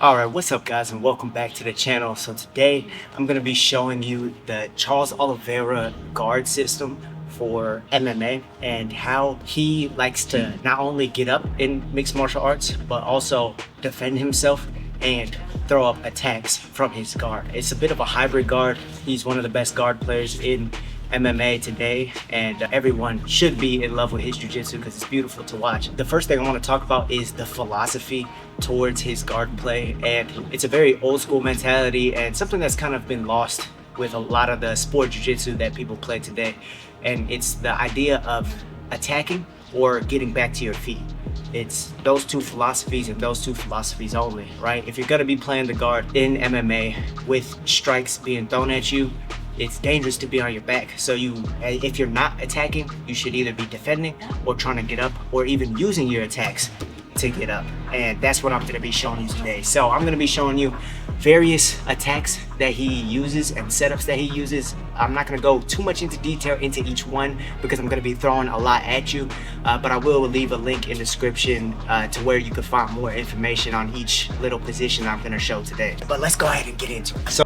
Alright, what's up guys and welcome back to the channel. So today I'm going to be showing you the Charles Oliveira guard system for MMA and how he likes to not only get up in mixed martial arts but also defend himself and throw up attacks from his guard. It's a bit of a hybrid guard. He's one of the best guard players in MMA today, and everyone should be in love with his jiu-jitsu because it's beautiful to watch. The first thing I want to talk about is the philosophy towards his guard play, and it's a very old school mentality and something that's kind of been lost with a lot of the sport jiu-jitsu that people play today, and it's the idea of attacking or getting back to your feet. It's those two philosophies and those two philosophies only, right? If you're going to be playing the guard in MMA with strikes being thrown at you, it's dangerous to be on your back. So if you're not attacking, you should either be defending or trying to get up or even using your attacks to get up. And that's what I'm going to be showing you today. So I'm going to be showing you various attacks that he uses and setups that he uses. I'm not going to go too much into detail into each one because I'm going to be throwing a lot at you, but I will leave a link in the description to where you can find more information on each little position I'm going to show today. But let's go ahead and get into it. So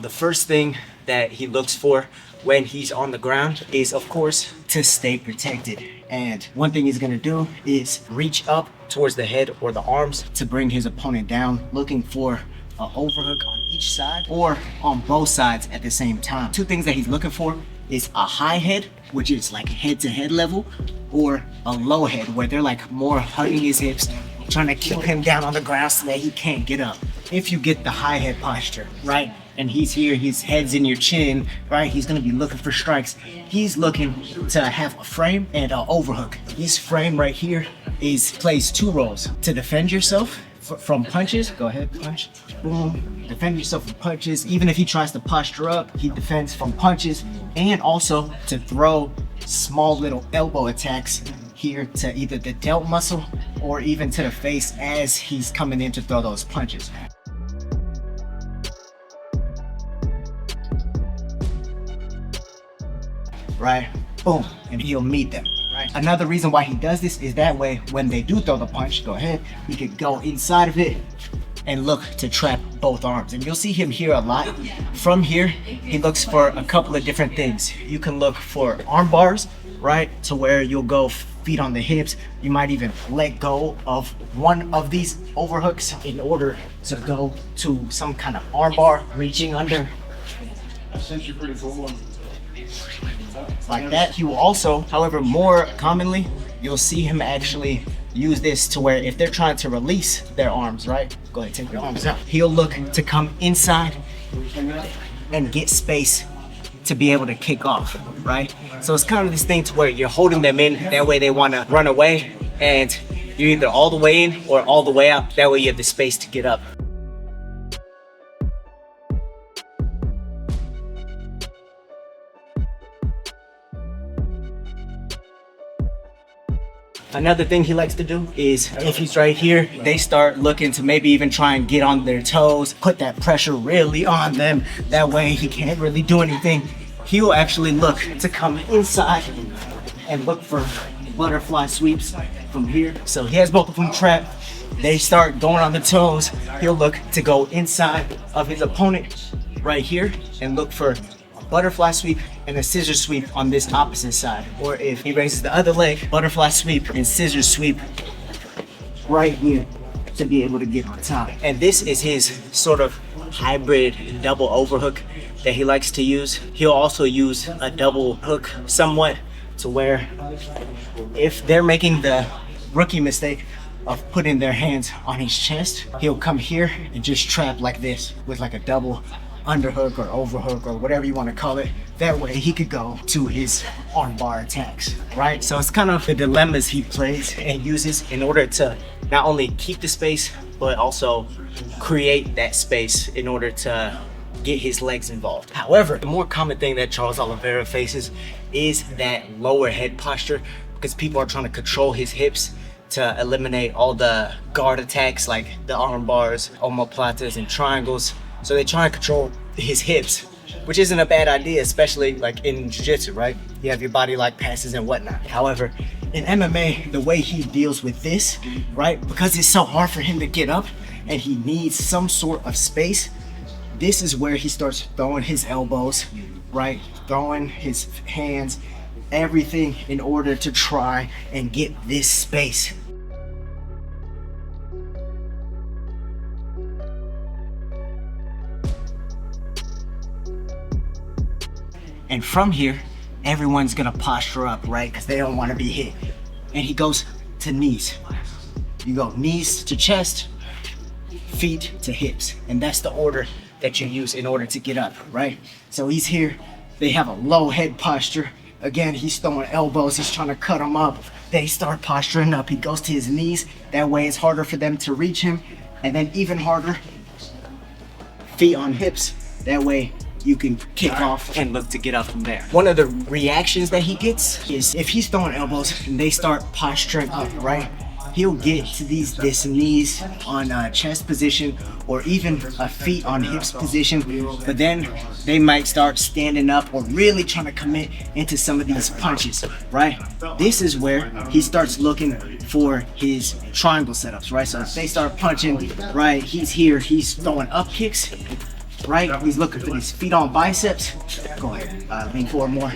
the first thing that he looks for when he's on the ground is, of course, to stay protected. And one thing he's gonna do is reach up towards the head or the arms to bring his opponent down, looking for an overhook on each side or on both sides at the same time. Two things that he's looking for is a high head, which is like head to head level, or a low head where they're like more hugging his hips, trying to keep him down on the ground so that he can't get up. If you get the high head posture, right, and he's here, his head's in your chin, right, he's gonna be looking for strikes. He's looking to have a frame and an overhook. This frame right here plays two roles: to defend yourself from punches. Go ahead, punch, boom. Defend yourself from punches. Even if he tries to posture up, he defends from punches, and also to throw small little elbow attacks here to either the delt muscle or even to the face as he's coming in to throw those punches. Right, boom, and he'll meet them, right? Another reason why he does this is that way when they do throw the punch, go ahead, he could go inside of it and look to trap both arms. And you'll see him here a lot. From here, he looks for a couple of different things. You can look for arm bars, right, to where you'll go feet on the hips. You might even let go of one of these overhooks in order to go to some kind of arm bar, reaching under. Like that. He will also, however, more commonly, you'll see him actually use this to where if they're trying to release their arms, right? Go ahead, take your arms out. He'll look to come inside and get space to be able to kick off, right? So it's kind of this thing to where you're holding them in, that way they want to run away, and you're either all the way in or all the way out. That way you have the space to get up. Another thing he likes to do is, if he's right here, they start looking to maybe even try and get on their toes, put that pressure really on them. That way he can't really do anything. He'll actually look to come inside and look for butterfly sweeps from here. So he has both of them trapped. They start going on the toes. He'll look to go inside of his opponent right here and look for butterfly sweep and a scissor sweep on this opposite side. Or if he raises the other leg, butterfly sweep and scissor sweep right here to be able to get on top. And this is his sort of hybrid double overhook that he likes to use. He'll also use a double hook somewhat to where if they're making the rookie mistake of putting their hands on his chest, he'll come here and just trap like this with like a double underhook or overhook or whatever you want to call it. That way he could go to his armbar attacks, right? So it's kind of the dilemmas he plays and uses in order to not only keep the space, but also create that space in order to get his legs involved. However, the more common thing that Charles Oliveira faces is that lower head posture, because people are trying to control his hips to eliminate all the guard attacks like the arm bars, omoplatas, and triangles. So they try and control his hips, which isn't a bad idea, especially like in jiu-jitsu, right? You have your body like passes and whatnot. However, in MMA, the way he deals with this, right? Because it's so hard for him to get up and he needs some sort of space, this is where he starts throwing his elbows, right? Throwing his hands, everything in order to try and get this space. And from here, everyone's gonna posture up, right? Because they don't want to be hit. And he goes to knees. You go knees to chest, feet to hips. And that's the order that you use in order to get up, right? So he's here, they have a low head posture. Again, he's throwing elbows, he's trying to cut them up. They start posturing up, he goes to his knees. That way it's harder for them to reach him. And then even harder, feet on hips. That way you can kick off and look to get up from there. One of the reactions that he gets is if he's throwing elbows and they start posturing up, right? He'll get to this knees on chest position or even a feet on hips position, but then they might start standing up or really trying to commit into some of these punches, right? This is where he starts looking for his triangle setups, right? So if they start punching, right, he's here, he's throwing up kicks, right? He's looking for these feet on biceps. Go ahead, lean forward more.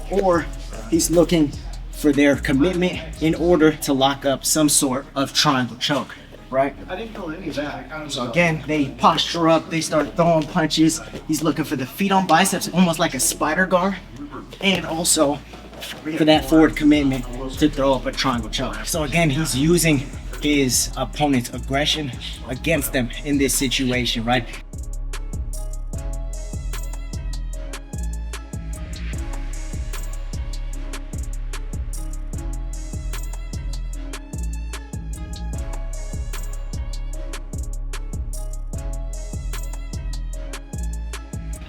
Or he's looking for their commitment in order to lock up some sort of triangle choke, right? I didn't feel any of that. So again, they posture up, they start throwing punches. He's looking for the feet on biceps, almost like a spider guard, and also for that forward commitment to throw up a triangle choke. So again, he's using his opponent's aggression against them in this situation, right?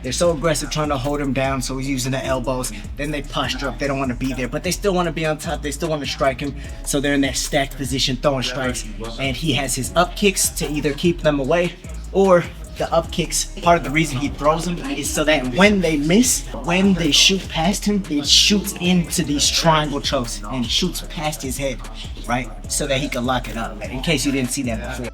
They're so aggressive trying to hold him down, so he's using the elbows. Then they posture up, they don't want to be there, but they still want to be on top, they still want to strike him. So they're in that stacked position, throwing strikes. And he has his up kicks to either keep them away, or the up kicks, part of the reason he throws them is so that when they miss, when they shoot past him, it shoots into these triangle chokes and shoots past his head, right? So that he can lock it up, in case you didn't see that before.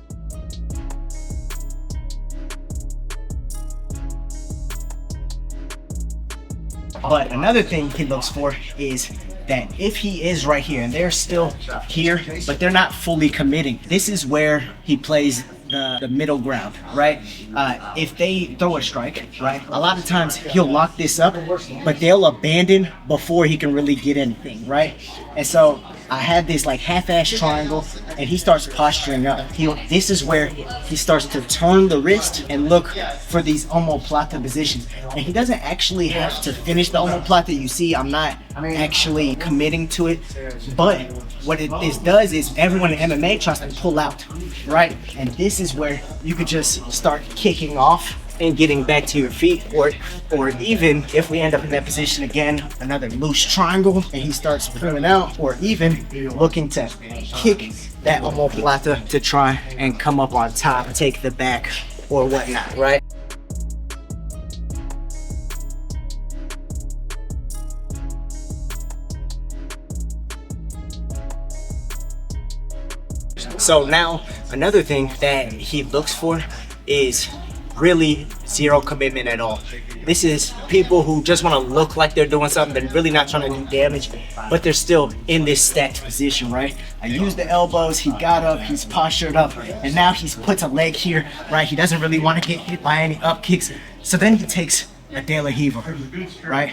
But another thing he looks for is that if he is right here and they're still here, but they're not fully committing, this is where he plays the middle ground, right? If they throw a strike, right, a lot of times he'll lock this up, but they'll abandon before he can really get anything, right? And so I had this like half-ass triangle and he starts posturing up. This is where he starts to turn the wrist and look for these omoplata positions. And he doesn't actually have to finish the omoplata. You see, I'm not actually committing to it. But what this does is everyone in MMA tries to pull out, right? And this is where you could just start kicking off and getting back to your feet, or even if we end up in that position again, another loose triangle and he starts pulling out, or even looking to kick that omoplata to try and come up on top, take the back or whatnot, right? So now another thing that he looks for is really zero commitment at all. This is people who just want to look like they're doing something, they're really not trying to do damage, but they're still in this stacked position, right? I used the elbows, he got up, he's postured up, and now he's puts a leg here, right? He doesn't really want to get hit by any up kicks. So then he takes a de la riva, right?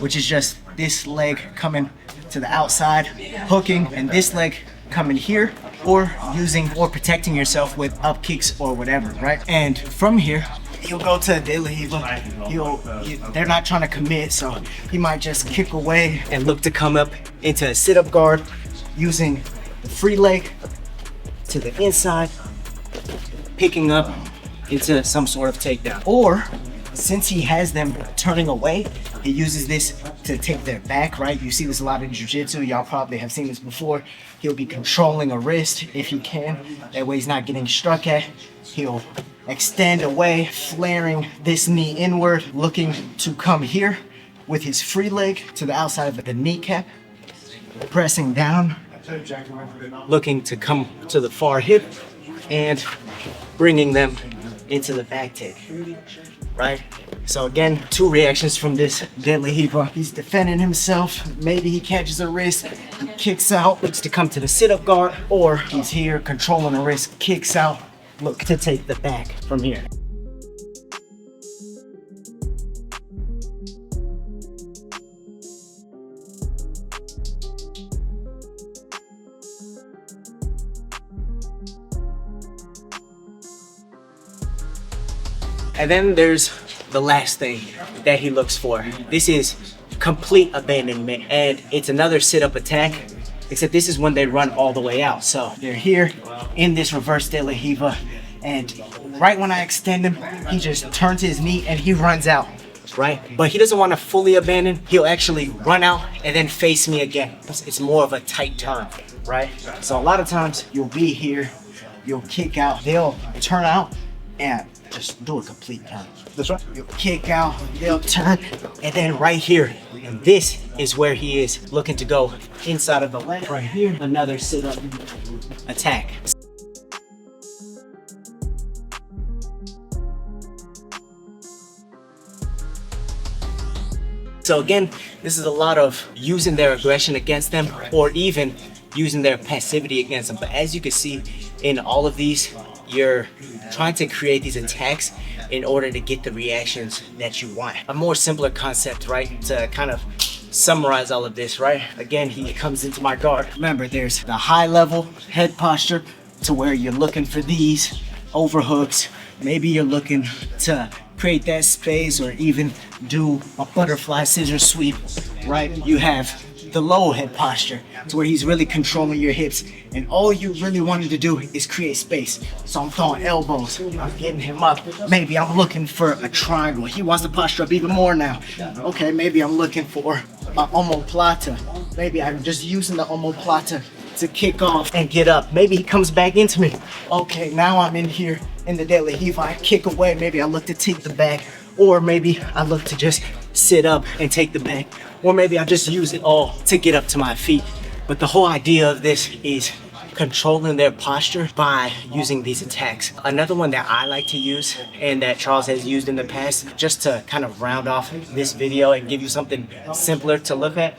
Which is just this leg coming to the outside, hooking, and this leg coming here, or using or protecting yourself with up kicks or whatever, right? And from here, he'll go to a de la riva. They're not trying to commit, so he might just kick away and look to come up into a sit-up guard using the free leg to the inside, picking up into some sort of takedown. Or since he has them turning away, he uses this to take their back, right? You see this a lot in Jiu Jitsu. Y'all probably have seen this before. He'll be controlling a wrist if he can. That way he's not getting struck at. He'll extend away, flaring this knee inward, looking to come here with his free leg to the outside of the kneecap. pressing down, looking to come to the far hip and bringing them into the back take, right? So again, 2 reactions from this deadly riva. He's defending himself. Maybe he catches a wrist, kicks out, looks to come to the sit-up guard, or he's here controlling the wrist, kicks out, look to take the back from here. And then there's the last thing that he looks for. This is complete abandonment, and it's another sit-up attack, except this is when they run all the way out. So they're here in this reverse deadlift riva, and right when I extend him, he just turns his knee and he runs out, right? But he doesn't want to fully abandon. He'll actually run out and then face me again. It's more of a tight turn, right? So a lot of times you'll be here, you'll kick out, they'll turn out and just do a complete turn. That's right. You'll kick out, they'll turn, and then right here, and this is where he is looking to go inside of the leg. Right here, another sit-up attack. So again, this is a lot of using their aggression against them, or even using their passivity against them. But as you can see in all of these, you're trying to create these attacks in order to get the reactions that you want. A more simpler concept, right? To kind of summarize all of this, right? Again, he comes into my guard. Remember, there's the high level head posture to where you're looking for these overhooks. Maybe you're looking to create that space or even do a butterfly scissor sweep, right? You have the low head posture to where he's really controlling your hips, and all you really wanted to do is create space. So I'm throwing elbows, I'm getting him up. Maybe I'm looking for a triangle. He wants to posture up even more now. Okay, maybe I'm looking for an omoplata. Maybe I'm just using the omoplata to kick off and get up. Maybe he comes back into me. Okay, now I'm in here in the deadlift riva. I kick away, maybe I look to take the back, or maybe I look to just sit up and take the back, or maybe I just use it all to get up to my feet. But the whole idea of this is controlling their posture by using these attacks. Another one that I like to use, and that Charles has used in the past, just to kind of round off this video and give you something simpler to look at,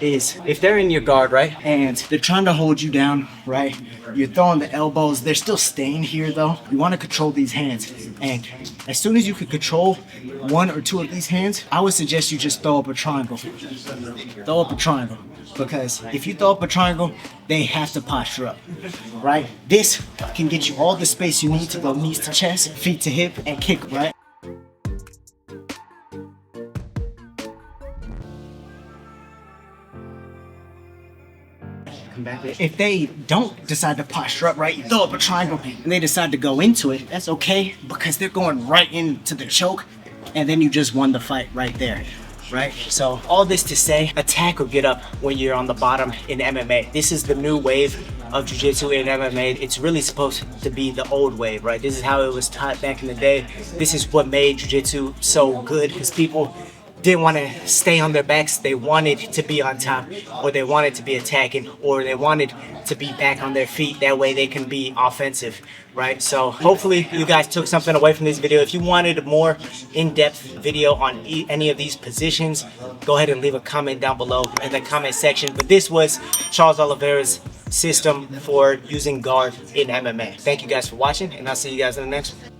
is if they're in your guard, right, and they're trying to hold you down, right, you're throwing the elbows, they're still staying here though. You want to control these hands, and as soon as you can control 1 or 2 of these hands, I would suggest you just throw up a triangle. Throw up a triangle, because if you throw up a triangle, they have to posture up, right? This can get you all the space you need to go knees to chest, feet to hip, and kick, right? If they don't decide to posture up, right, you throw up a triangle and they decide to go into it, that's okay, because they're going right into the choke, and then you just won the fight right there, right? So all this to say, attack or get up when you're on the bottom in MMA. This is the new wave of Jiu Jitsu in MMA. It's really supposed to be the old wave, right? This is how it was taught back in the day. This is what made Jiu Jitsu so good, because people didn't want to stay on their backs. They wanted to be on top, or they wanted to be attacking, or they wanted to be back on their feet. That way they can be offensive, right? So hopefully you guys took something away from this video. If you wanted a more in-depth video on any of these positions, go ahead and leave a comment down below in the comment section. But this was Charles Oliveira's system for using guard in MMA. Thank you guys for watching, and I'll see you guys in the next one.